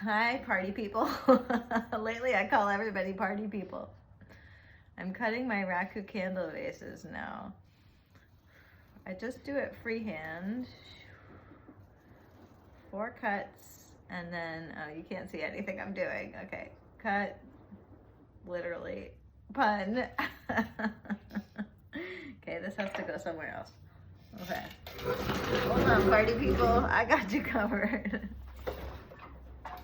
Hi, party people. Lately, I call everybody party people. I'm cutting my raku candle vases now. I just do it freehand. 4 cuts, and then, oh, you can't see anything I'm doing. Okay, cut, literally, pun. Okay, this has to go somewhere else. Okay. Hold on, party people. I got you covered.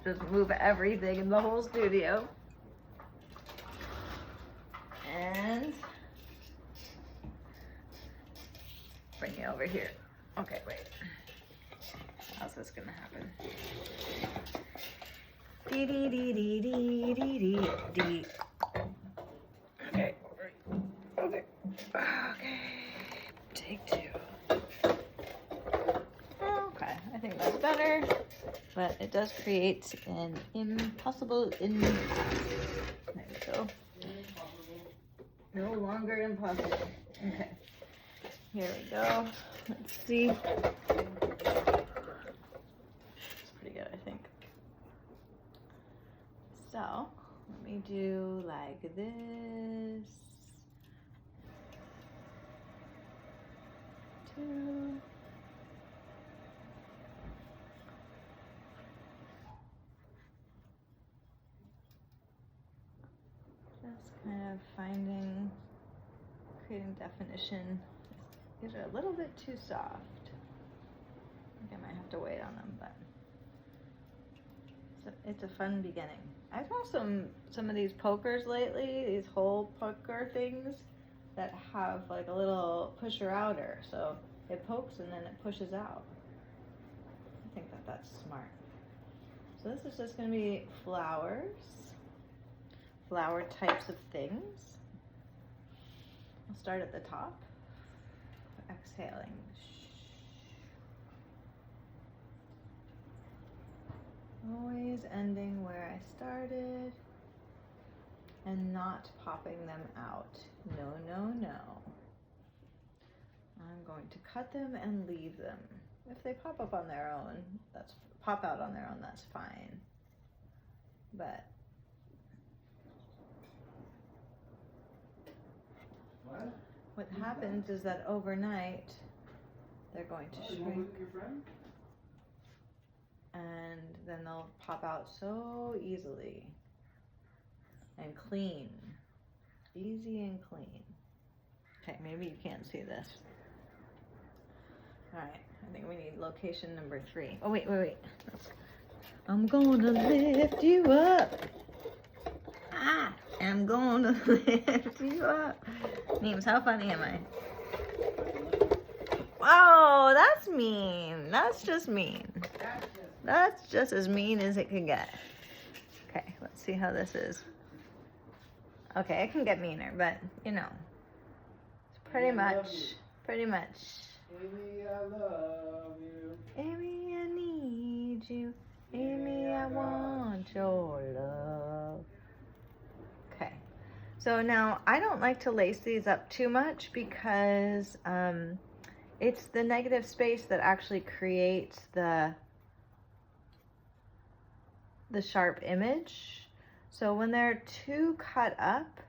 Just move everything in the whole studio. And bring it over here. Okay, wait. How's this gonna happen? Dee dee dee dee dee dee dee dee. Okay. Okay. Okay. Take 2. Okay, I think that's better, but it does create an impossible impasse. There we go. No longer impossible. Okay. Here we go. Let's see. It's pretty good, I think. So, let me do like this. 2. Just kind of creating definition. These are a little bit too soft. I think I might have to wait on them, but it's a fun beginning. I found some of these pokers lately, these hole poker things that have like a little pusher outer, so it pokes and then it pushes out. I think that's smart. So this is just going to be flowers, flower types of things. I'll start at the top, exhaling. Always ending where I started and not popping them out. No, no, no. I'm going to cut them and leave them. If they pop up on their own, pop out on their own, that's fine. But what happens is that overnight they're going to shrink. And then they'll pop out so easily and clean. Easy and clean. Okay, maybe you can't see this. All right, I think we need location number 3. Oh, wait. I'm gonna lift you up. I'm gonna lift you up. Memes, how funny am I? Oh, that's mean. That's just mean. That's just as mean as it can get. Okay, let's see how this is. Okay, it can get meaner, but you know, it's pretty much. Amy, I love you. Amy, I need you. Amy, I want your love. Okay, so now I don't like to lace these up too much because it's the negative space that actually creates the sharp image. So when they're too cut up,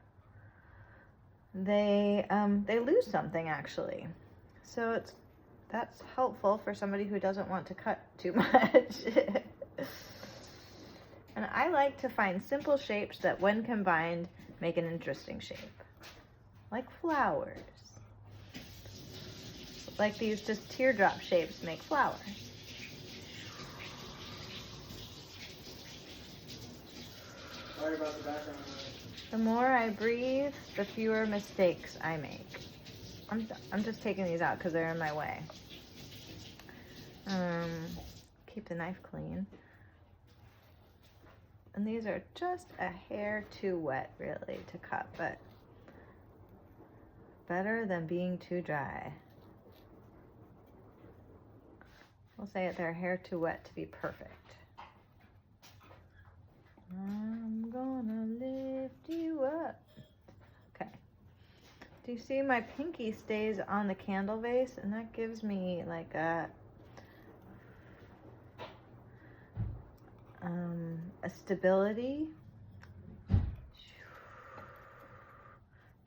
they lose something actually. So that's helpful for somebody who doesn't want to cut too much. And I like to find simple shapes that when combined make an interesting shape. Like flowers. Like these just teardrop shapes make flowers. Sorry about the background noise. The more I breathe, the fewer mistakes I make. I'm just taking these out because they're in my way. Keep the knife clean. And these are just a hair too wet, really, to cut, but better than being too dry. We'll say they're a hair too wet to be perfect. I'm gonna lift you up. Okay. Do you see my pinky stays on the candle vase? And that gives me like a a stability.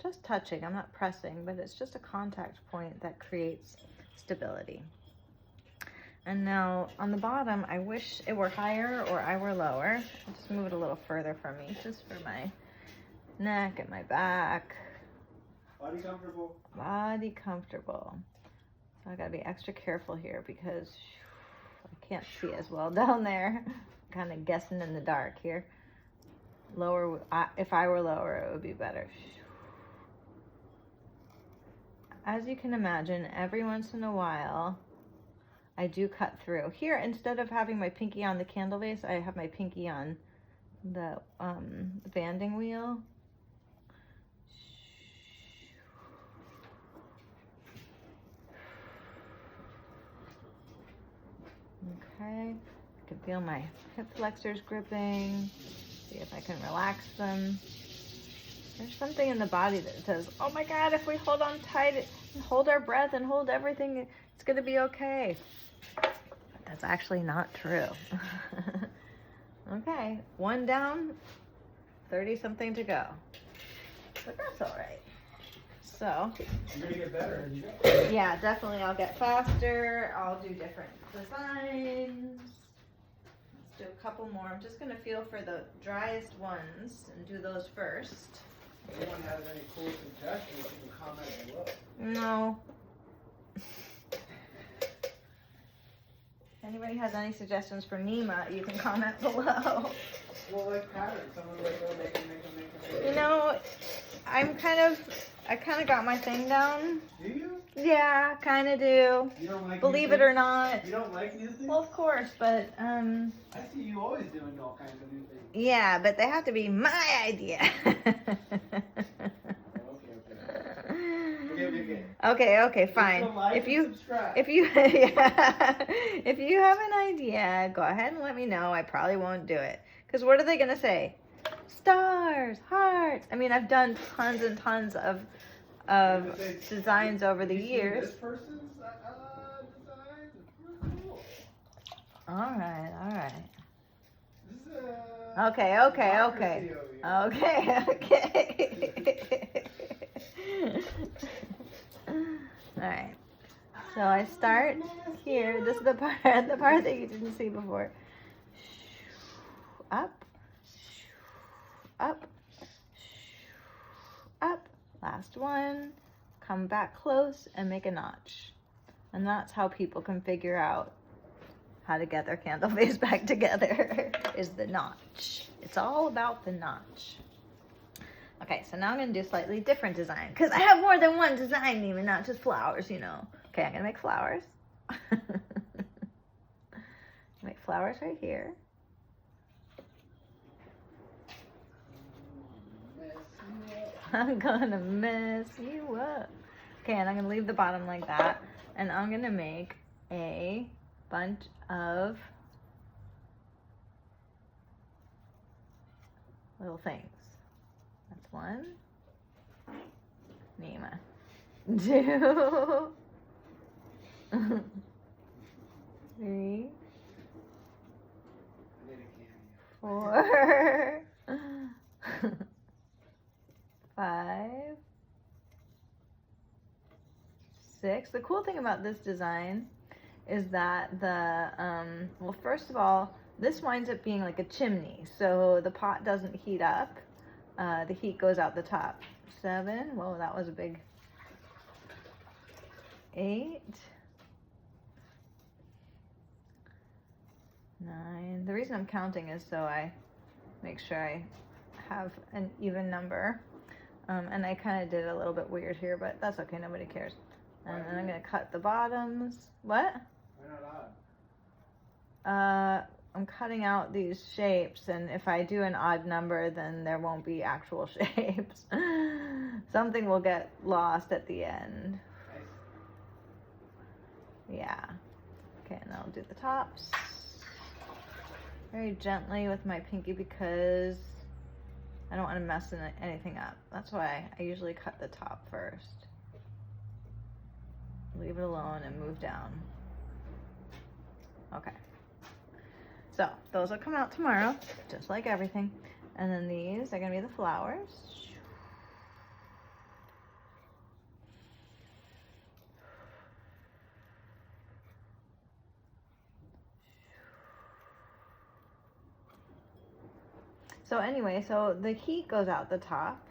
Just touching, I'm not pressing, but it's just a contact point that creates stability. And now on the bottom, I wish it were higher or I were lower. I'll just move it a little further from me, just for my neck and my back. Body comfortable. Body comfortable. So I gotta be extra careful here because I can't see as well down there. Kind of guessing in the dark here. Lower, if I were lower, it would be better. As you can imagine, every once in a while, I do cut through. Here, instead of having my pinky on the candle vase, I have my pinky on the banding wheel. Okay, I can feel my hip flexors gripping. See if I can relax them. There's something in the body that says, oh my God, if we hold on tight and hold our breath and hold everything, it's gonna be okay. But that's actually not true. Okay, one down, 30 something to go. But that's all right. So, You're gonna get better as you go. yeah, definitely I'll get faster. I'll do different designs. Let's do a couple more. I'm just gonna feel for the driest ones and do those first. If anyone has any cool suggestions, you can comment below. No. If anybody has any suggestions for Nima, you can comment below. Well, like patterns. Someone like, oh, make them. You know, I kind of got my thing down. Do you? Yeah, kind of do. You don't like Believe new it or things? not. You don't like new things? Well, of course, but I see you always doing all kinds of new things. yeah, but they have to be my idea. Okay, fine. If you yeah, if you have an idea, go ahead and let me know. I probably won't do it. Because what are they gonna say? Stars, hearts. I mean, I've done tons and tons of designs over the years. This person's design is pretty cool. All right. This is Okay. democracy over here. Okay. All right. So I start here. This is the part that you didn't see before. Up. Up. Up. Last one. Come back close and make a notch. And that's how people can figure out how to get their candle vase back together, is the notch. It's all about the notch. Okay, so now I'm gonna do a slightly different design because I have more than one design, even not just flowers, you know. Okay, I'm gonna make flowers. Make flowers right here. I'm gonna mess you up. Okay, and I'm gonna leave the bottom like that, and I'm gonna make a bunch of little things. That's one. Nima. 2. 3. 4. 5. 6. The cool thing about this design is that well, first of all, this winds up being like a chimney, so the pot doesn't heat up. The heat goes out the top. 7. Whoa, that was a big. 8. 9. The reason I'm counting is so I make sure I have an even number. And I kind of did a little bit weird here, but that's okay. Nobody cares. And then I'm going to cut the bottoms. What? Why not odd? I'm cutting out these shapes, and if I do an odd number, then there won't be actual shapes. Something will get lost at the end. Nice. Yeah. Okay, and I'll do the tops. Very gently with my pinky because I don't want to mess anything up. That's why I usually cut the top first. Leave it alone and move down. Okay. So those will come out tomorrow, just like everything. And then these are gonna be the flowers. So anyway, so the heat goes out the top,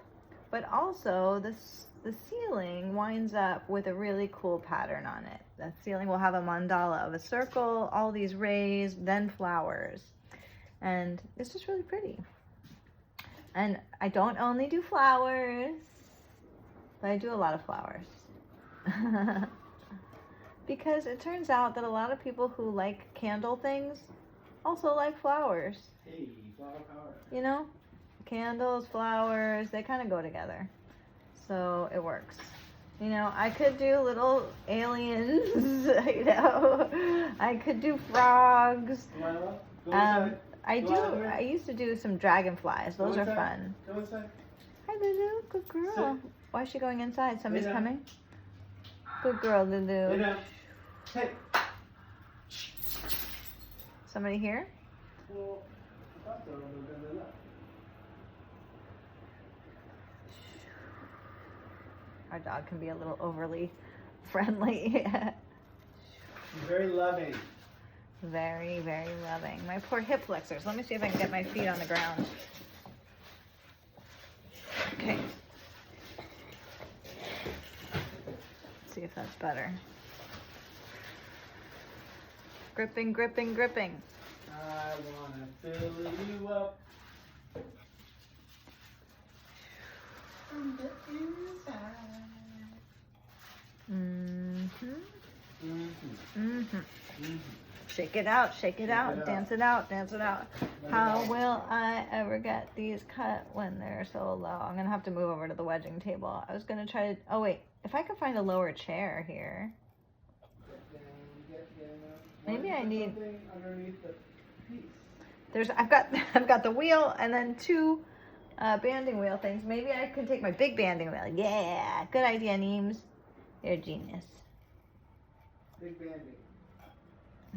but also the ceiling winds up with a really cool pattern on it. The ceiling will have a mandala of a circle, all these rays, then flowers. And it's just really pretty. And I don't only do flowers, but I do a lot of flowers. Because it turns out that a lot of people who like candle things also like flowers. Hey, flower power. You know, candles, flowers, they kind of go together. So it works. You know, I could do little aliens, you know. I could do frogs. Go inside. I used to do some dragonflies. Those Go are inside. fun. Go inside. Hi, Lulu. Good girl. Sit. Why is she going inside? Somebody's down. coming? Good girl, Lay Lulu. down. Hey. Somebody here? Well, I thought they were going to left. Our dog can be a little overly friendly. She's very loving. Very, very loving. My poor hip flexors. Let me see if I can get my feet on the ground. Okay. Let's see if that's better. Gripping, gripping, gripping. I want to fill you up from the inside. Shake it out, shake it out, it dance out. it out, dance it out. Let it How out. will I ever get these cut when they're so low? I'm gonna have to move over to the wedging table. I was gonna try to, oh wait, if I could find a lower chair here. Get down. Maybe I need, Something underneath the piece. I've got the wheel and then two banding wheel things. Maybe I can take my big banding wheel. Yeah, good idea, Neems. You're a genius. Big banding.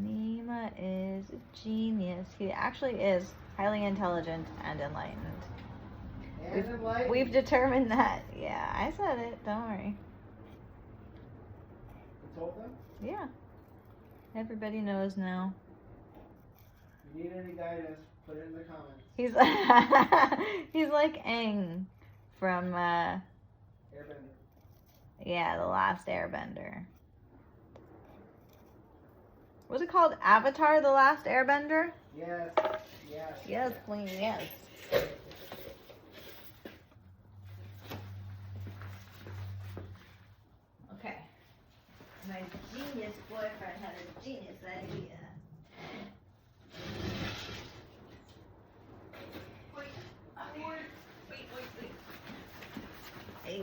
Nima is a genius. He actually is highly intelligent and enlightened. And enlightened. We've determined that. Yeah, I said it. Don't worry. You told them? Yeah. Everybody knows now. If you need any guidance, put it in the comments. He's like Aang from Airbender. yeah, The Last Airbender. Was it called Avatar: The Last Airbender? Yes. Yes. Yes, queen, yes. Okay. My genius boyfriend had a genius idea. Hey,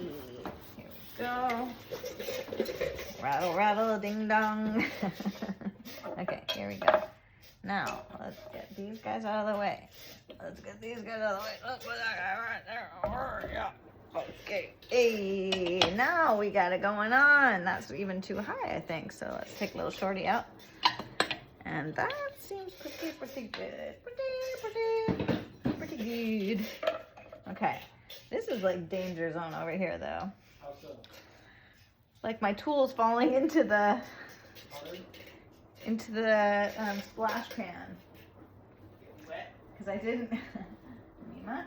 here we go. Rattle, rattle, ding dong. Okay, here we go. Now, let's get these guys out of the way. Let's get these guys out of the way. Let's put that guy right there. Yeah. Okay. Hey, now we got it going on. That's even too high, I think. So let's take little shorty out. And that seems pretty good. Pretty good. Okay. This is like danger zone over here, though. How so? Like my tools falling into the Water? splash pan. Wet? Because I didn't, Mima,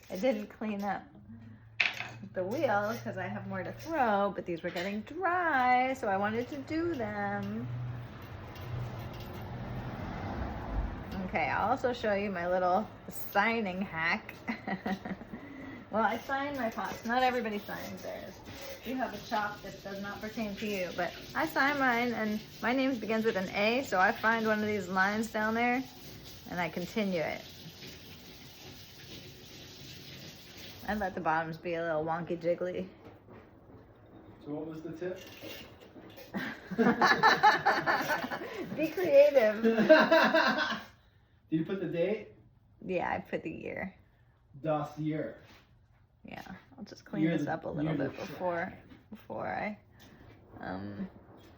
I didn't clean up the wheels because I have more to throw, but these were getting dry, so I wanted to do them. Okay, I'll also show you my little signing hack. Well, I sign my pots. Not everybody signs theirs. You have a shop that does not pertain to you, but I sign mine, and my name begins with an A, so I find one of these lines down there, and I continue it. I let the bottoms be a little wonky jiggly. So what was the tip? Be creative. Did you put the date? Yeah, I put the year. Das year. Yeah, I'll just clean Year this the- up a little year bit the before I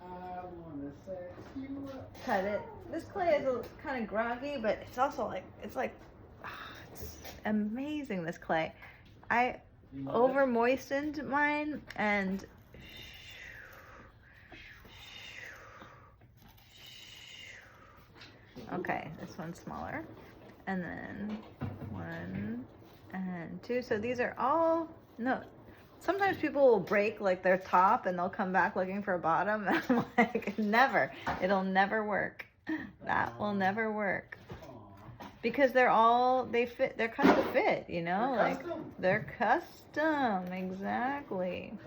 I wanna sex you up. Cut it. This clay is kind of groggy, but it's also like, it's amazing, this clay. I over moistened mine and okay, this one's smaller. And then 1 and 2. So these are all, no, sometimes people will break like their top and they'll come back looking for a bottom. And I'm like, never. It'll never work. That will never work. Because they fit, they're custom fit, you know? They're custom, exactly.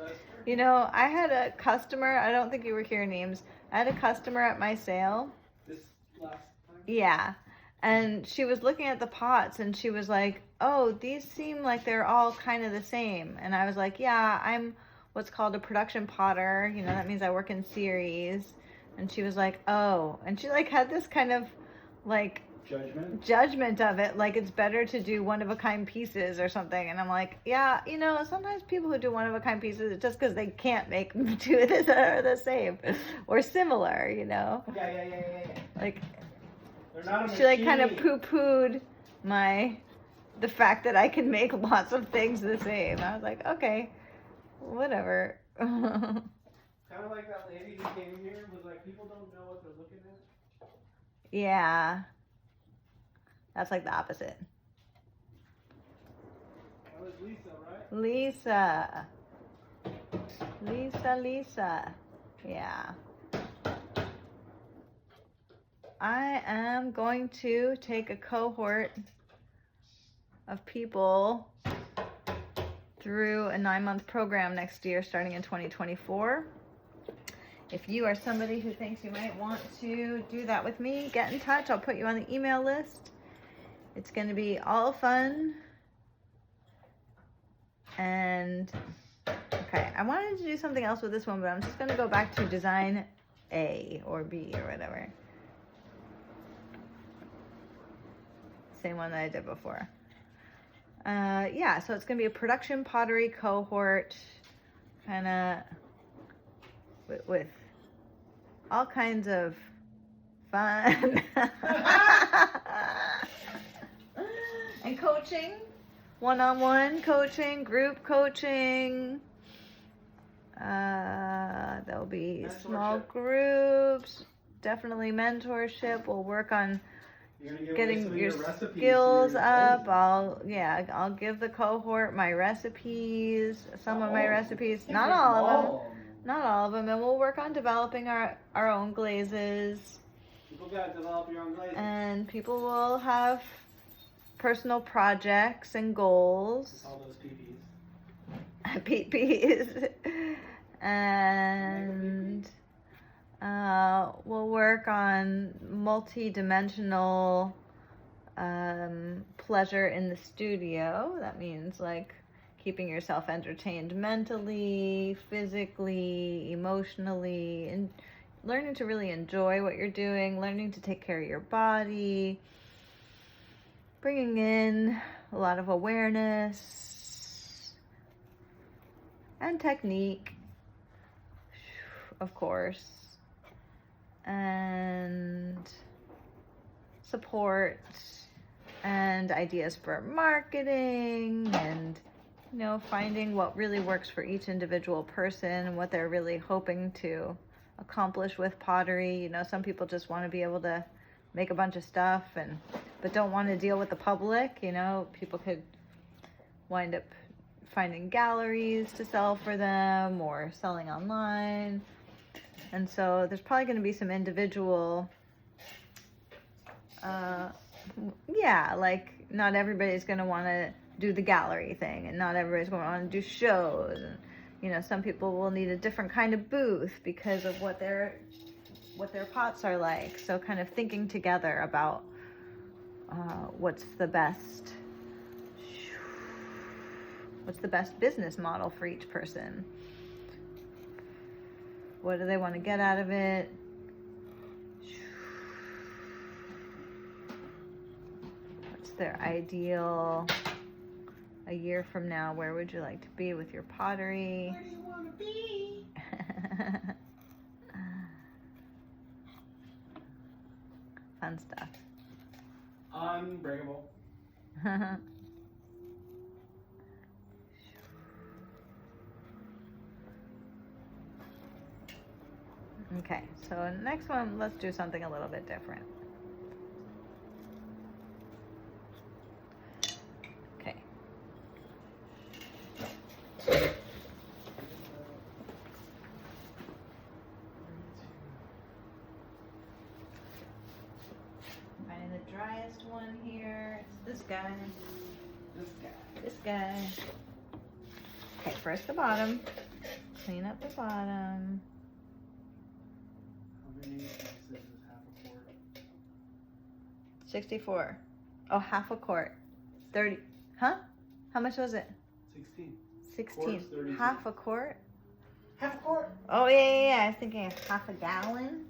You know, I had a customer, I don't think you were here, Neems. I had a customer at my sale. This last time? Yeah. And she was looking at the pots and she was like, oh, these seem like they're all kind of the same. And I was like, yeah, I'm what's called a production potter. You know, that means I work in series. And she was like, oh. And she like had this kind of like judgment of it, like it's better to do one-of-a-kind pieces or something. And I'm like, yeah, you know, sometimes people who do one-of-a-kind pieces, it's just because they can't make two that are the same or similar, you know? Yeah. Like, they're not a she like kind of machine. poo-pooed the fact that I can make lots of things the same. I was like, okay, whatever. Kind of like that lady who came here was like, people don't know what they're looking at. Yeah. That's like the opposite. That was Lisa, right? Lisa. Yeah. I am going to take a cohort of people through a 9-month program next year starting in 2024. If you are somebody who thinks you might want to do that with me, get in touch. I'll put you on the email list. It's going to be all fun. And, okay, I wanted to do something else with this one, but I'm just going to go back to design A or B or whatever. Same one that I did before. Yeah, so it's going to be a production pottery cohort, kind of with all kinds of fun. And coaching, one-on-one coaching, group coaching. There'll be small groups, definitely mentorship. We'll work on getting your skills up. I'll give the cohort my recipes, some of my recipes, not all of them, and we'll work on developing our own glazes. People gotta develop your own glazes. And people will have personal projects and goals. All those PPs. PPs. And we'll work on multi-dimensional pleasure in the studio. That means like keeping yourself entertained mentally, physically, emotionally, and learning to really enjoy what you're doing, learning to take care of your body, bringing in a lot of awareness and technique, of course, and support and ideas for marketing, and you know, finding what really works for each individual person and what they're really hoping to accomplish with pottery. You know, some people just want to be able to make a bunch of stuff but don't want to deal with the public. You know, people could wind up finding galleries to sell for them or selling online. And so there's probably going to be some individual, like not everybody's going to want to do the gallery thing, and not everybody's going to want to do shows. And, you know, some people will need a different kind of booth because of what their pots are like. So kind of thinking together about what's the best business model for each person. What do they want to get out of it? What's their ideal? A year from now, where would you like to be with your pottery? Where do you want to be? fun stuff. Unbreakable. Okay, so next one, let's do something a little bit different. Okay. Finding the driest one here. It's this guy. This guy. This guy. Okay, first the bottom. Clean up the bottom. How many ounces is half a quart? 64. Oh, half a quart. 30. Huh? How much was it? 16. 16. Quart's 32. Half a quart? Half a quart? Oh, yeah. I was thinking of half a gallon.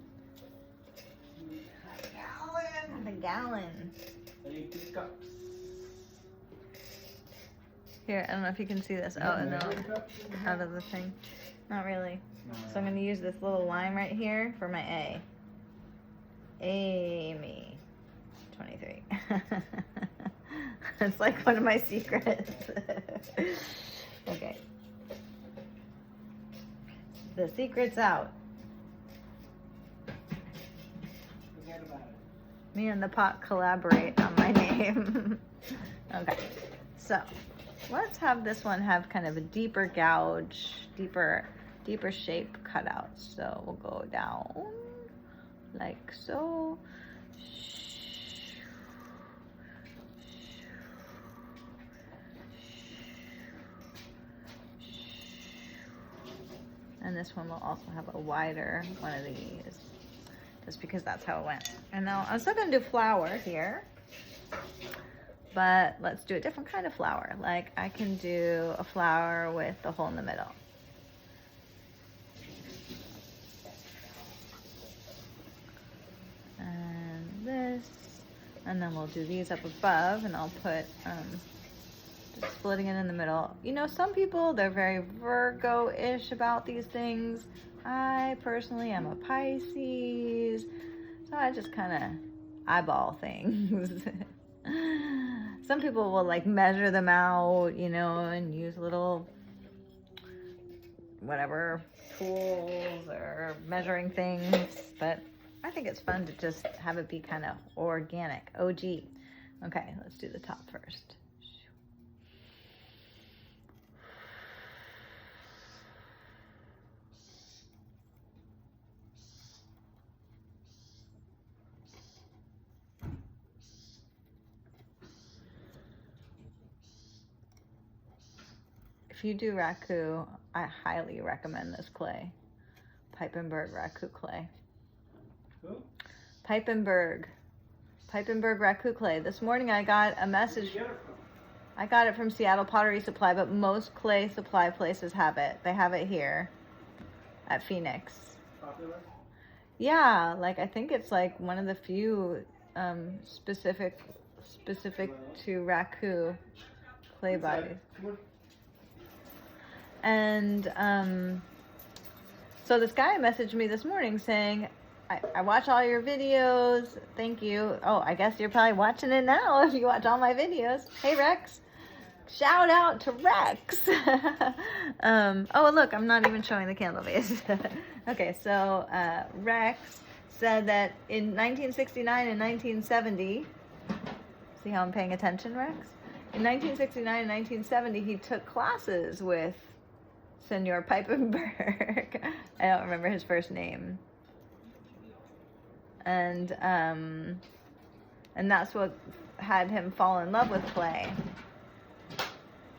Half a gallon. Half a gallon. 80 cups. Here, I don't know if you can see this. Oh, no. Out of the thing. Not really. So I'm going to use this little line right here for my A. Amy. 23. It's like one of my secrets. Okay. The secret's out. Forget about it. Me and the pot collaborate on my name. Okay. So let's have this one have kind of a deeper gouge, deeper shape cutout. So we'll go down like so. And this one will also have a wider one of these, just because that's how it went. And now I'm still gonna do flower here, but let's do a different kind of flower. Like I can do a flower with the hole in the middle. And this, and then we'll do these up above, and I'll put just splitting it in the middle. You know, some people, they're very Virgo-ish about these things. I personally am a Pisces, so I just kind of eyeball things. Some people will like measure them out, you know, and use little whatever tools or measuring things, but I think it's fun to just have it be kind of organic, OG. Okay, let's do the top first. If you do raku, I highly recommend this clay. Pipenberg raku clay. Who? Pipenberg raku clay. This morning I got a message. Where'd you get it from? I got it from Seattle Pottery Supply, but most clay supply places have it. They have it here at Phoenix. Popular? Yeah, like I think it's like one of the few specific to raku clay bodies. Come on. And so this guy messaged me this morning saying, I watch all your videos. Thank you. Oh, I guess you're probably watching it now if you watch all my videos. Hey, Rex. Shout out to Rex. Oh, look, I'm not even showing the candle vase. Okay, so Rex said that in 1969 and 1970, see how I'm paying attention, Rex? In 1969 and 1970, he took classes with Senor Pipenberg. I don't remember his first name. And that's what had him fall in love with clay.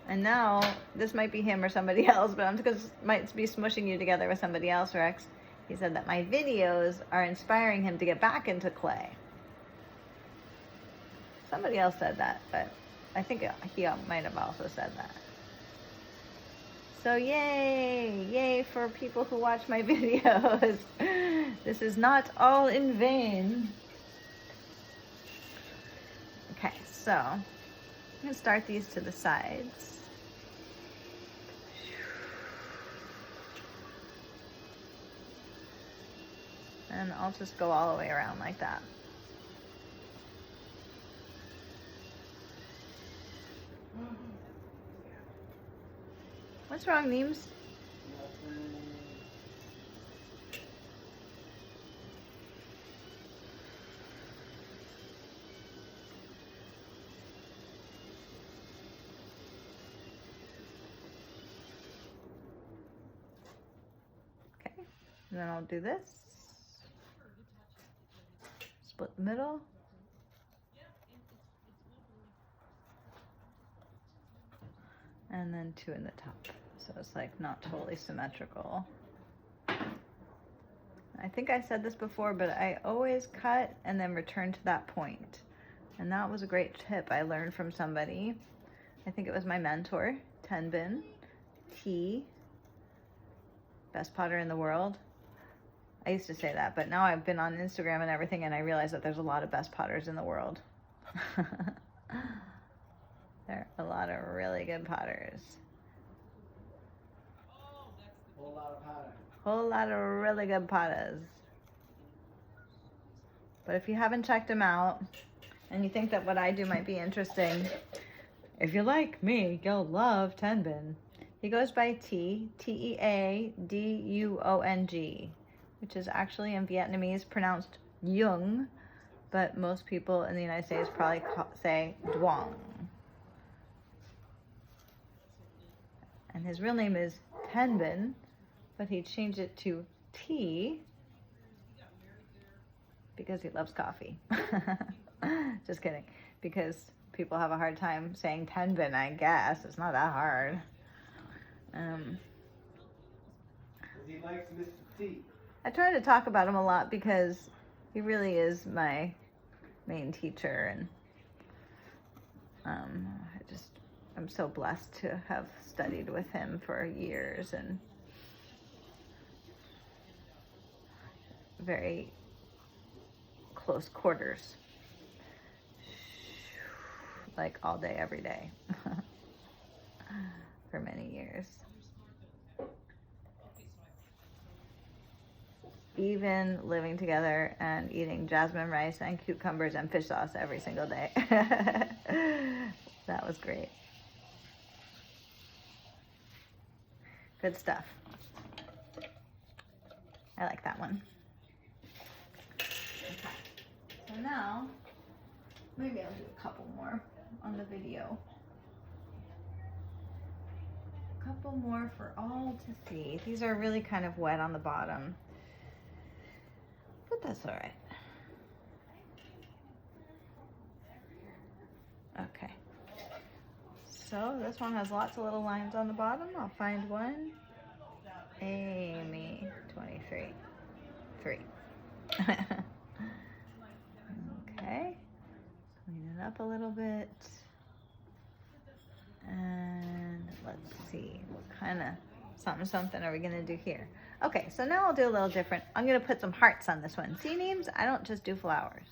And now, this might be him or somebody else, but I'm just might be smushing you together with somebody else, Rex. He said that my videos are inspiring him to get back into clay. Somebody else said that, but I think he might have also said that. So yay for people who watch my videos. This is not all in vain. Okay, so I'm gonna start these to the sides. And I'll just go all the way around like that. What's wrong, Neems? Okay, and then I'll do this. Split the middle. And then 2 in the top. So it's like not totally symmetrical. I think I said this before, but I always cut and then return to that point. And that was a great tip I learned from somebody. I think it was my mentor, Tenbin T, best potter in the world. I used to say that, but now I've been on Instagram and everything, and I realize that there's a lot of best potters in the world. There are a lot of really good potters. Whole lot of potter. Whole lot of really good potters. But if you haven't checked him out, and you think that what I do might be interesting, if you like me, you'll love Tenbin. He goes by T, T-E-A-D-U-O-N-G, which is actually in Vietnamese pronounced Jung, but most people in the United States probably say Duong. And his real name is Tenbin, but he changed it to T because he loves coffee. Just kidding. Because people have a hard time saying Tenbin, I guess. It's not that hard. He likes Mr. T. I try to talk about him a lot because he really is my main teacher, and I'm so blessed to have studied with him for years and very close quarters, like all day, every day, for many years. Even living together and eating jasmine rice and cucumbers and fish sauce every single day. That was great. Good stuff. I like that one. Okay. So now, maybe I'll do a couple more on the video. A couple more for all to see. These are really kind of wet on the bottom, but that's all right. Okay. So this one has lots of little lines on the bottom. I'll find one. Amy, 23. 3. Okay. Clean it up a little bit. And let's see, what kind of something are we gonna do here? Okay, so now I'll do a little different. I'm gonna put some hearts on this one. See, names? I don't just do flowers.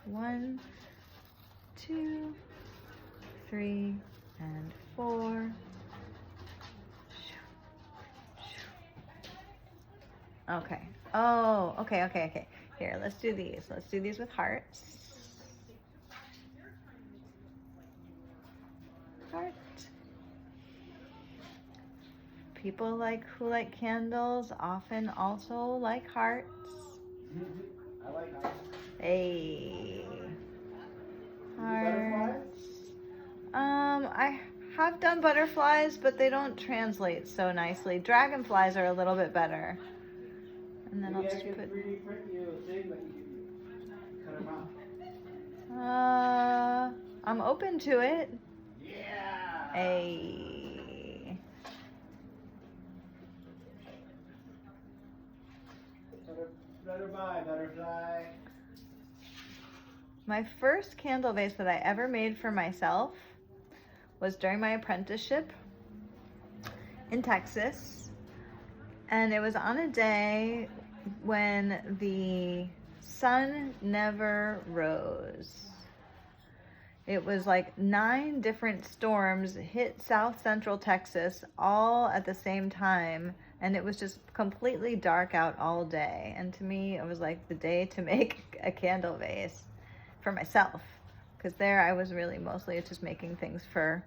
1, 2, 3, and 4. Okay. Oh, okay. Here, let's do these. Let's do these with hearts. Heart. People who like candles often also like hearts. I like hearts. Hey. Butterflies? I have done butterflies, but they don't translate so nicely. Dragonflies are a little bit better. And then I'll just put 3D print you a thing that you can cut them out. I'm open to it. Yeah. Hey. Butterfly. My first candle vase that I ever made for myself was during my apprenticeship in Texas. And it was on a day when the sun never rose. It was like 9 different storms hit South Central Texas all at the same time, and it was just completely dark out all day. And to me, it was like the day to make a candle vase for myself, because there I was really mostly just making things for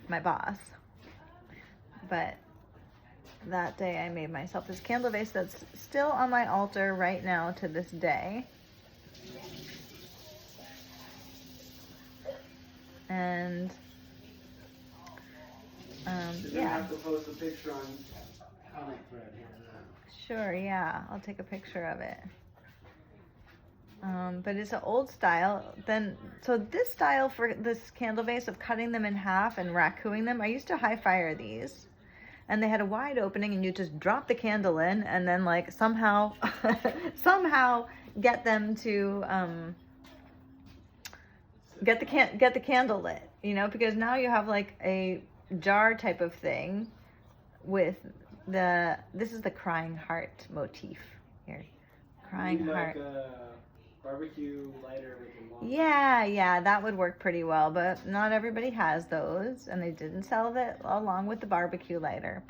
my boss. but that day I made myself this candle vase that's still on my altar right now to this day. And You're gonna have to post a picture on comment thread here. Sure, yeah, I'll take a picture of it. But it's an old style. So this style for this candle vase of cutting them in half and rakuing them, I used to high fire these. And they had a wide opening and you just drop the candle in and then like somehow get them to get the candle lit, because now you have like a jar type of thing with this is the crying heart motif here. Crying heart. Like a barbecue lighter with a long. Yeah, that would work pretty well, but not everybody has those, and they didn't sell it along with the barbecue lighter.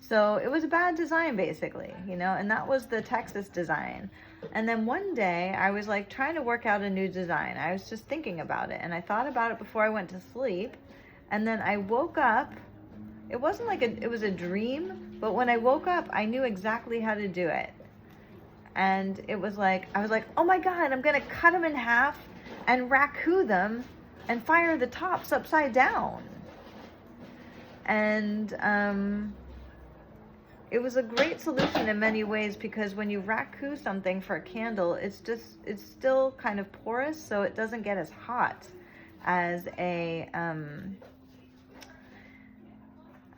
So it was a bad design basically, and that was the Texas design. And then one day I was like trying to work out a new design. I was just thinking about it, and I thought about it before I went to sleep, and then I woke up. It wasn't like it was a dream, but when I woke up, I knew exactly how to do it. And it was like, I was like, oh my God, I'm going to cut them in half and raku them and fire the tops upside down. And it was a great solution in many ways, because when you raku something for a candle, it's still kind of porous, so it doesn't get as hot as a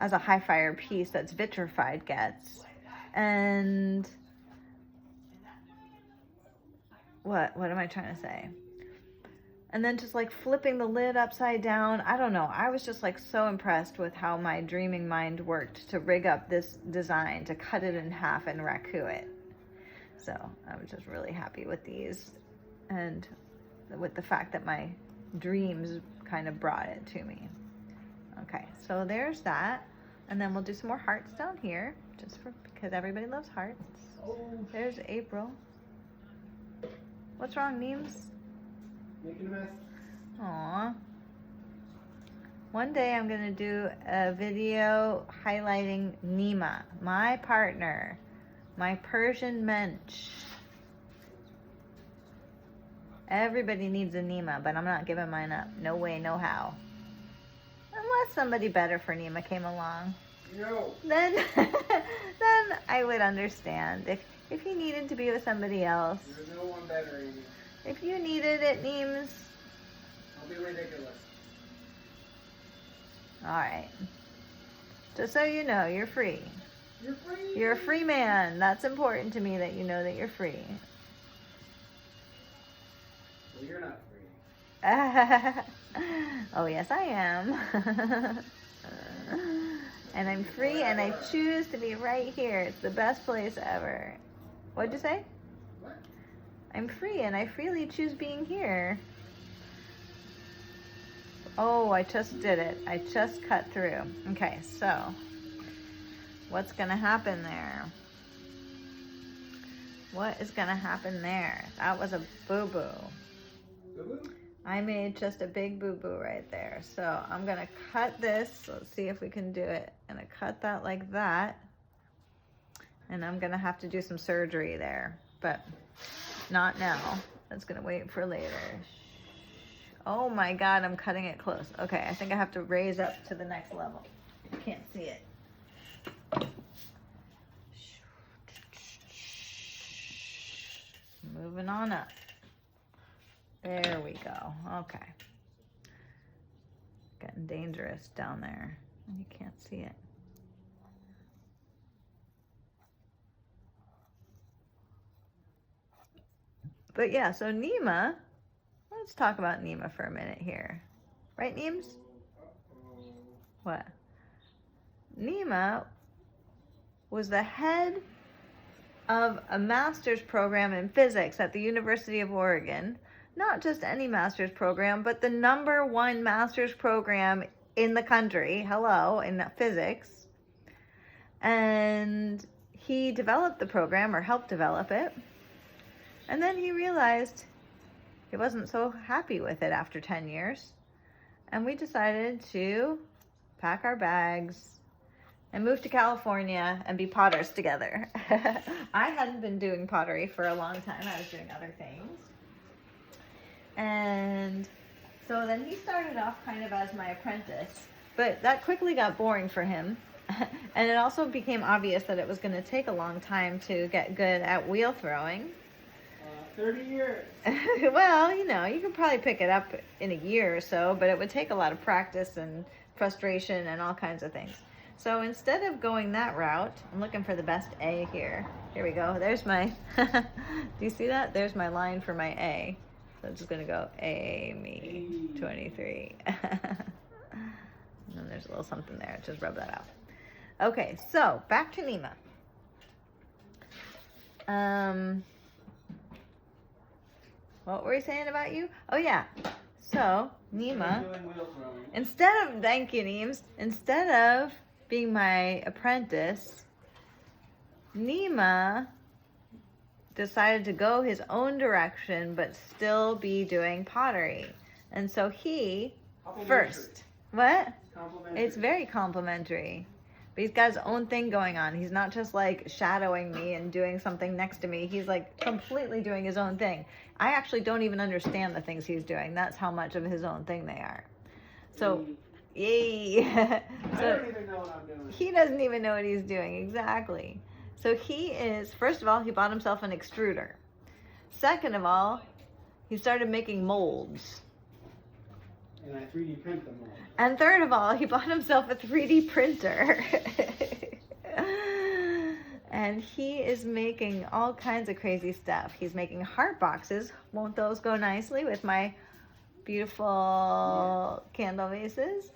high fire piece that's vitrified gets. And what am I trying to say? And then just like flipping the lid upside down. I don't know. I was just like so impressed with how my dreaming mind worked to rig up this design, to cut it in half and raku it. So I was just really happy with these, and with the fact that my dreams kind of brought it to me. Okay, so there's that. And then we'll do some more hearts down here, because everybody loves hearts. Oh. There's April. What's wrong, Neems? Making a mess. Aww. One day I'm going to do a video highlighting Nima, my partner, my Persian mensch. Everybody needs a Nima, but I'm not giving mine up. No way, no how. Unless somebody better for Nima came along. No. Then I would understand. If you needed to be with somebody else. There's no one better, Amy. If you needed it, Neems. I'll be ridiculous. Alright. Just so you know, you're free. You're free. You're a free man. That's important to me, that you know that you're free. Well, you're not free. Oh, yes, I am. And I'm free, and I choose to be right here. It's the best place ever. What'd you say? What? I'm free, and I freely choose being here. Oh, I just did it. I just cut through. Okay, so what's going to happen there? What is going to happen there? That was a boo-boo. Boo-boo? I made just a big boo-boo right there. So I'm going to cut this. Let's see if we can do it. I'm going to cut that like that. And I'm going to have to do some surgery there. But not now. That's going to wait for later. Oh my God, I'm cutting it close. Okay, I think I have to raise up to the next level. You can't see it. Moving on up. There we go. Okay. Getting dangerous down there. You can't see it. But yeah, so Nima, let's talk about Nima for a minute here. Right, Neems? What? Nima was the head of a master's program in physics at the University of Oregon. Not just any master's program, but the #1 master's program in the country. Hello, in physics. And he developed the program, or helped develop it. And then he realized he wasn't so happy with it after 10 years. And we decided to pack our bags and move to California and be potters together. I hadn't been doing pottery for a long time. I was doing other things. And so then he started off kind of as my apprentice, but that quickly got boring for him. And it also became obvious that it was going to take a long time to get good at wheel throwing. 30 years. Well, you know, you could probably pick it up in a year or so, but it would take a lot of practice and frustration and all kinds of things. So instead of going that route, I'm looking for the best A here. Here we go. There's my, do you see that? There's my line for my A. So it's just going to go Amy 23. And then there's a little something there. Just rub that out. Okay, so back to Nima. What were we saying about you? Oh yeah. So Nima, thank you, Neems. Instead of being my apprentice, Nima decided to go his own direction, but still be doing pottery. And so he first, what? It's very complimentary. But he's got his own thing going on. He's not just like shadowing me and doing something next to me. He's like completely doing his own thing. I actually don't even understand the things he's doing. That's how much of his own thing they are. So, yay. I don't even know what I'm doing. He doesn't even know what he's doing. Exactly. So he is, first of all, he bought himself an extruder. Second of all, he started making molds. And I 3D print them all. And third of all, he bought himself a 3D printer. And he is making all kinds of crazy stuff. He's making heart boxes. Won't those go nicely with my beautiful candle vases?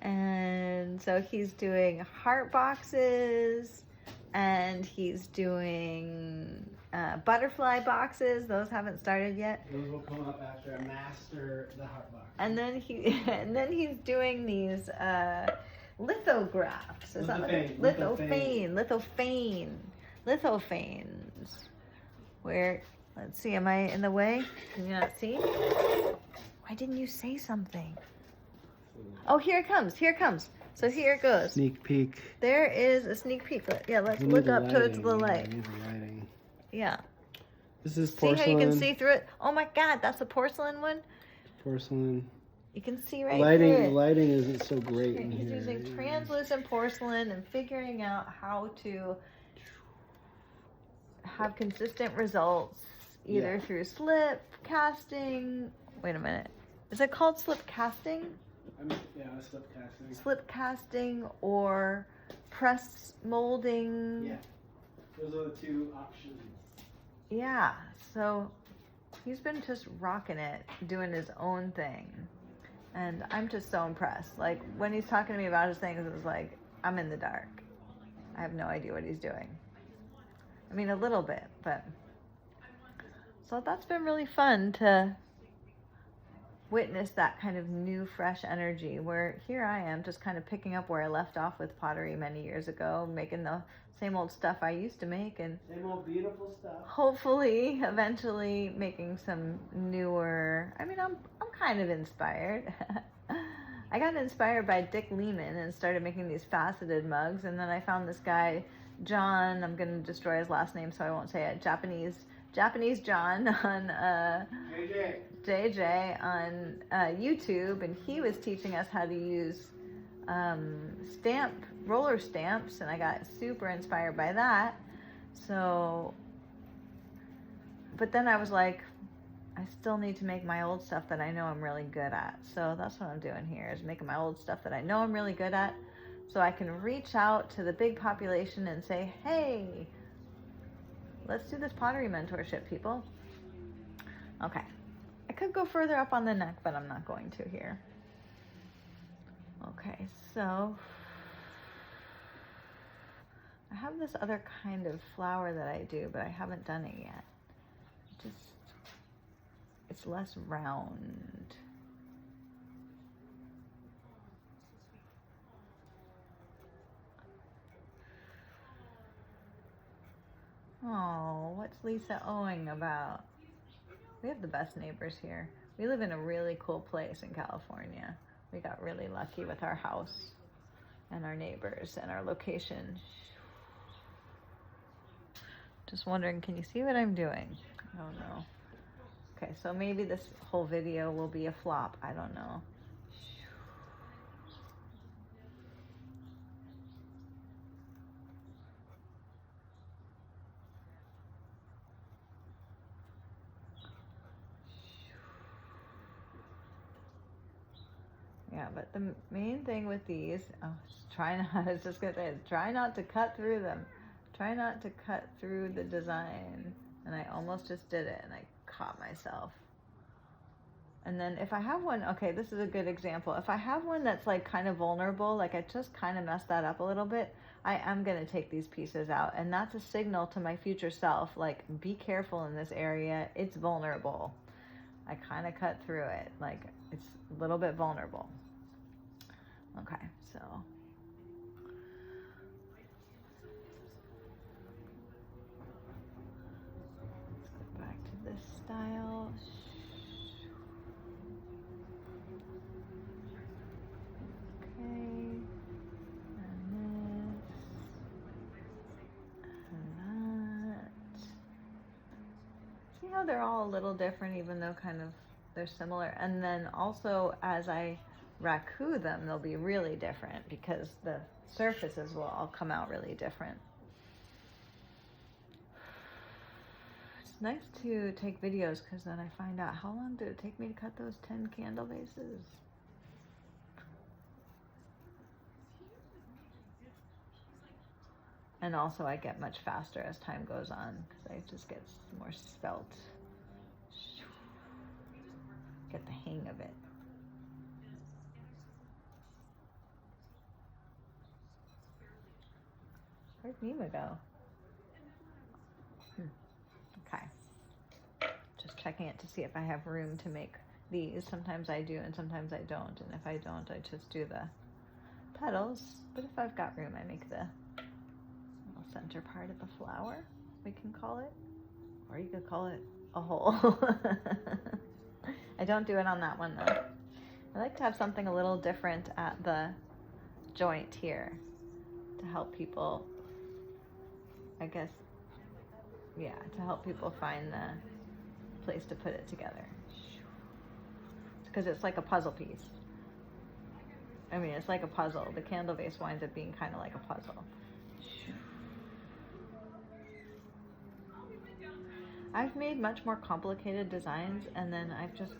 And so he's doing heart boxes, and he's doing butterfly boxes. Those haven't started yet. Those will come up after I master the heart box. And then he's doing these lithographs. Is that what it is? Lithophanes. Where, let's see, am I in the way? Can you not see? Why didn't you say something? Oh, here it comes. Here it comes. So here it goes. Sneak peek. There is a sneak peek. Yeah, let's look up towards the light. Yeah. This is porcelain. See how you can see through it? Oh my God, that's a porcelain one? Porcelain. You can see right through it. Lighting isn't so great in He's here. using translucent porcelain and figuring out how to have consistent results either through slip casting. Wait a minute. Is it called slip casting? Slip casting. Slip casting or press molding. Yeah. Those are the two options. Yeah. So he's been just rocking it, doing his own thing. And I'm just so impressed. Like, when he's talking to me about his things, it was like, I'm in the dark. I have no idea what he's doing. I mean, a little bit, but... So that's been really fun to witness that kind of new, fresh energy, where here I am just kind of picking up where I left off with pottery many years ago, making the same old stuff I used to make, and same old beautiful stuff. Hopefully, eventually making some newer. I mean, I'm kind of inspired. I got inspired by Dick Lehman and started making these faceted mugs, and then I found this guy, John. I'm gonna destroy his last name, so I won't say it. Japanese John on JJ on YouTube, and he was teaching us how to use roller stamps, and I got super inspired by that. So, but then I was like, I still need to make my old stuff that I know I'm really good at. So that's what I'm doing here, is making my old stuff that I know I'm really good at, so I can reach out to the big population and say, hey, let's do this pottery mentorship, people. Okay. I could go further up on the neck, but I'm not going to here. Okay, so I have this other kind of flower that I do, but I haven't done it yet. It's less round. Oh, what's Lisa owing about? We have the best neighbors here. We live in a really cool place in California. We got really lucky with our house. and our neighbors and our location. Just wondering, can you see what I'm doing? I don't know. Okay, so maybe this whole video will be a flop. I don't know. Yeah, but the main thing with these, I was just gonna say, try not to cut through them. Try not to cut through the design. And I almost just did it and I caught myself. And then if I have one, okay, this is a good example. If I have one that's like kind of vulnerable, like I just kind of messed that up a little bit, I am gonna take these pieces out. And that's a signal to my future self, like be careful in this area, it's vulnerable. I kind of cut through it, like it's a little bit vulnerable. Okay, so. Let's go back to this style. Okay, and this, and that. See how they're all a little different, even though kind of they're similar. And then also as I raku them, they'll be really different because the surfaces will all come out really different. It's nice to take videos because then I find out how long did it take me to cut those 10 candle vases. And also I get much faster as time goes on because I just get more svelte. Get the hang of it. Where'd Nima go? Okay. Just checking it to see if I have room to make these. Sometimes I do and sometimes I don't. And if I don't, I just do the petals. But if I've got room, I make the little center part of the flower, we can call it. Or you could call it a hole. I don't do it on that one though. I like to have something a little different at the joint here to help people, I guess, yeah, to help people find the place to put it together. Because it's like a puzzle piece. I mean, it's like a puzzle. The candle vase winds up being kind of like a puzzle. I've made much more complicated designs, and then I've just,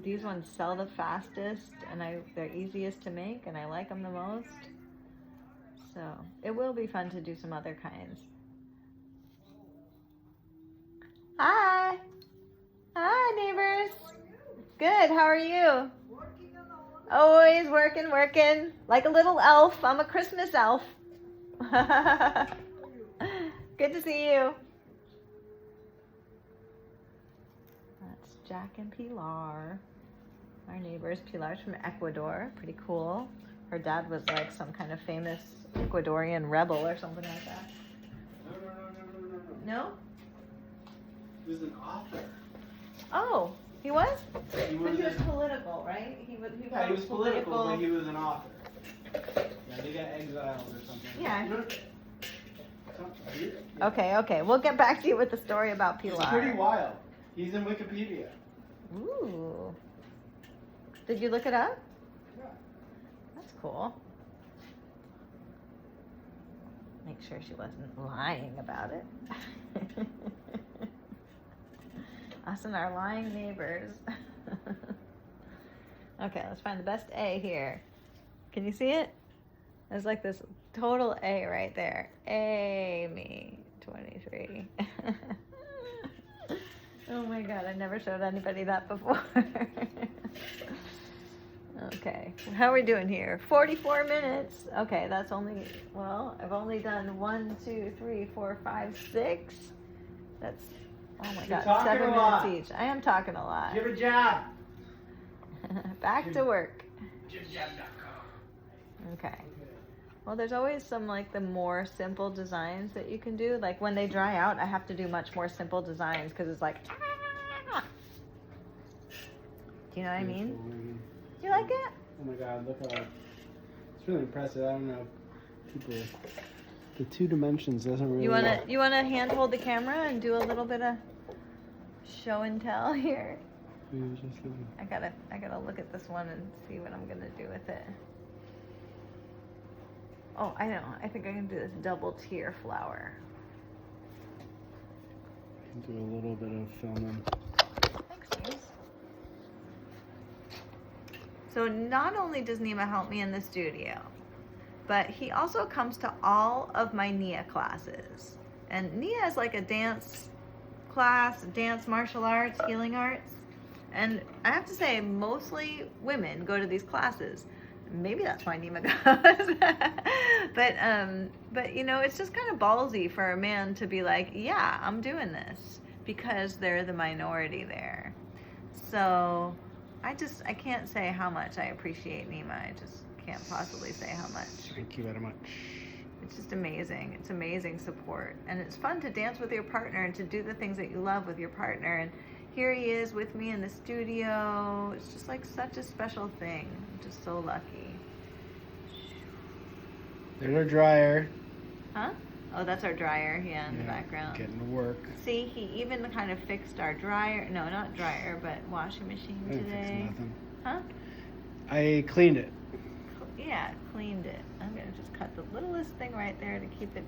these ones sell the fastest, and they're easiest to make, and I like them the most. So it will be fun to do some other kinds. Hi! Hi, neighbors! Good, how are you? Always working. Like a little elf. I'm a Christmas elf. Good to see you. That's Jack and Pilar. Our neighbors. Pilar's from Ecuador. Pretty cool. Her dad was like some kind of famous Ecuadorian rebel or something like that. No? He was an author. Oh, he was? He But he was political, right? He was political, but he was an author. Yeah, they got exiled or something. Yeah. Yeah. Okay. We'll get back to you with the story about Pilar. It's pretty wild. He's in Wikipedia. Ooh. Did you look it up? Yeah. That's cool. Make sure she wasn't lying about it. Us and our lying neighbors. Okay, let's find the best A here. Can you see it? There's like this total A right there. Amy, 23. Oh my God, I never showed anybody that before. Okay, how are we doing here? 44 minutes. Okay, that's only, well, I've only done 1, 2, 3, 4, 5, 6. That's, oh my God, 7 minutes each. I am talking a lot. Give a job. Back to work. Jimjob.com. Okay. Well, there's always some like the more simple designs that you can do. Like when they dry out, I have to do much more simple designs because it's like, ah! Do you know what I mean? Do you like it? Oh my God, look how it's really impressive. I don't know. People, the 2 dimensions doesn't really. You wanna hand hold the camera and do a little bit of show and tell here? I gotta look at this one and see what I'm gonna do with it. Oh, I know. I think I can do this double tier flower. Do a little bit of filming. Thanks, James. So not only does Nima help me in the studio, but he also comes to all of my Nia classes. And Nia is like a dance class, dance, martial arts, healing arts. And I have to say, mostly women go to these classes. Maybe that's why Nima goes. But you know, it's just kind of ballsy for a man to be like, yeah, I'm doing this, because they're the minority there. So I can't say how much I appreciate Nima. I just can't possibly say how much. Thank you very much. It's just amazing. It's amazing support. And it's fun to dance with your partner and to do the things that you love with your partner. And here he is with me in the studio. It's just like such a special thing. I'm just so lucky. There's our dryer. Huh? Oh, that's our dryer, yeah, in the background. Getting to work. See, he even kind of fixed our dryer. No, not dryer, but washing machine I didn't fix today. nothing. Huh? I cleaned it. Yeah, cleaned it. I'm going to just cut the littlest thing right there to keep it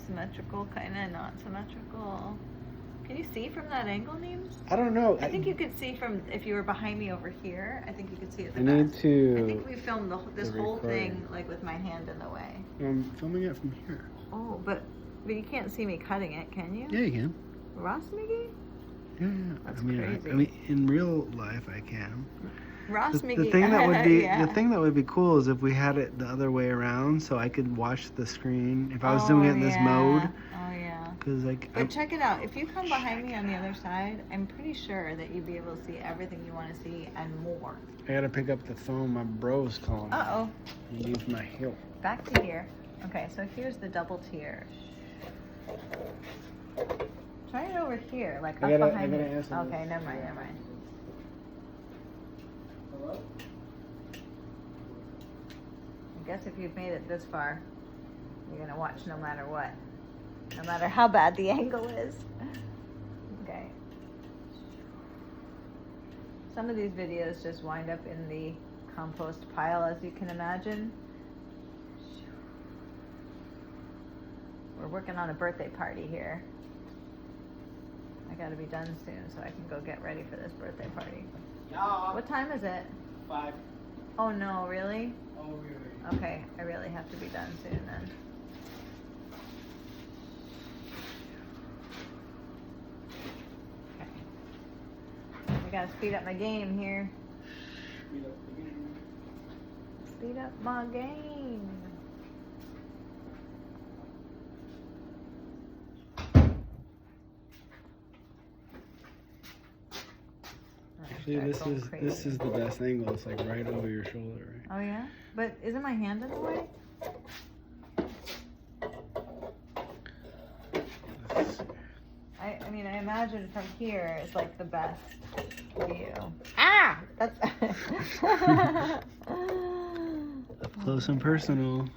symmetrical, kind of not symmetrical. Can you see from that angle, Neems? I don't know. I think you could see from, if you were behind me over here, I think you could see it the I need best. to. I think we filmed this the whole recording. thing like with my hand in the way. I'm filming it from here. Oh, but you can't see me cutting it, can you? Yeah, you can. Ross McGee? Yeah. That's I mean, crazy. I mean, in real life, I can. Ross The McGee. thing that would be Yeah. the thing that would be cool is if we had it the other way around, so I could watch the screen if I was doing it in this mode. Oh yeah. Because like, But check it out. If you come behind me on the other side, I'm pretty sure that you'd be able to see everything you want to see and more. I gotta pick up the phone. My bro's calling. Uh-oh. He needs my help. Back to here. Okay, so here's the double tier. Try it over here, like I up gotta behind me. answer this. Okay, never mind. Hello? I guess if you've made it this far, you're gonna watch no matter what. No matter how bad the angle is. Okay. Some of these videos just wind up in the compost pile, as you can imagine. We're working on a birthday party here. I gotta be done soon so I can go get ready for this birthday party. Yeah. What time is it? 5. Oh no, really? Oh, really? Okay, I really have to be done soon then. Okay. I gotta speed up my game here. Speed up my game. Actually, this is the best angle. It's like right over your shoulder, right? Oh yeah? But isn't my hand in the way? I mean, I imagine from here it's like the best view. Ah! That's... Up close and personal.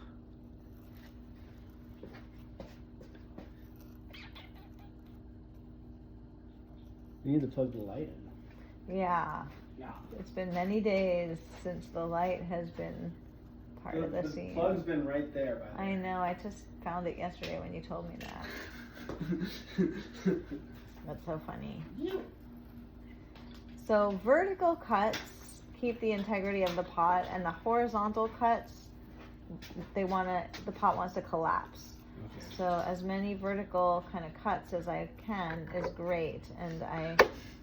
You need to plug the light in. Yeah. Yeah. It's been many days since the light has been part of the scene. The plug's been right there, by the way. I know, I just found it yesterday when you told me that. That's so funny. So vertical cuts keep the integrity of the pot, and the horizontal cuts, the pot wants to collapse. Okay. So as many vertical kind of cuts as I can is great, and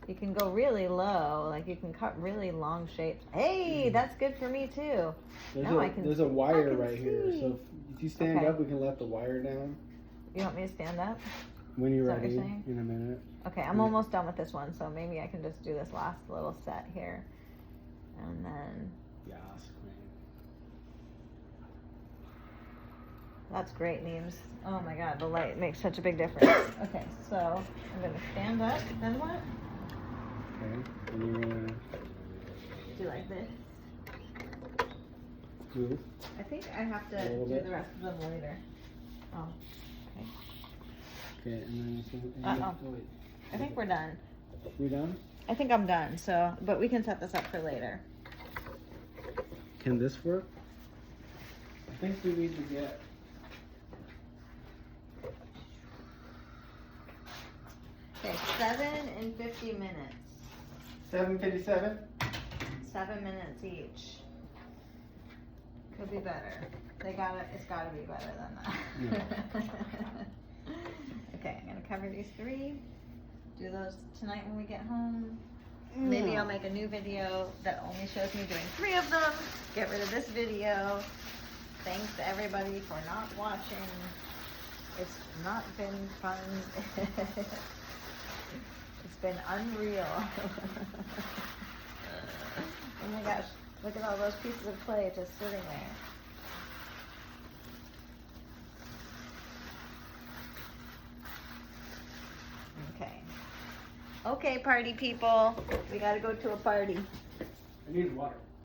you can go really low, like you can cut really long shapes. Hey, that's good for me too. There's a wire right here, see. so if you stand Okay. up, we can let the wire down. You want me to stand up? When you're Is that what ready, you're saying? in a minute. Okay, I'm almost done with this one, so maybe I can just do this last little set here. And then, Yes, queen. that's great, Neems. Oh my god, the light makes such a big difference. Okay, so I'm gonna stand up, then what? Okay, and you're gonna Do like this. move. I think I have to A little do bit. the rest of them later. Oh, okay. Okay, and then Uh-oh. oh, wait. I think we're done. We done? I think I'm done, so, but we can set this up for later. Can this work? I think we need to get. Okay, 7 and 50 minutes. 7:57. 7 minutes each. Could be better. It's gotta be better than that. Okay, I'm gonna cover these 3. Do those tonight when we get home. Maybe I'll make a new video that only shows me doing 3 of them. Get rid of this video. Thanks to everybody for not watching. It's not been fun. It's been unreal. Oh my gosh, look at all those pieces of clay just sitting there. Okay. Okay, party people. We gotta go to a party. I need water.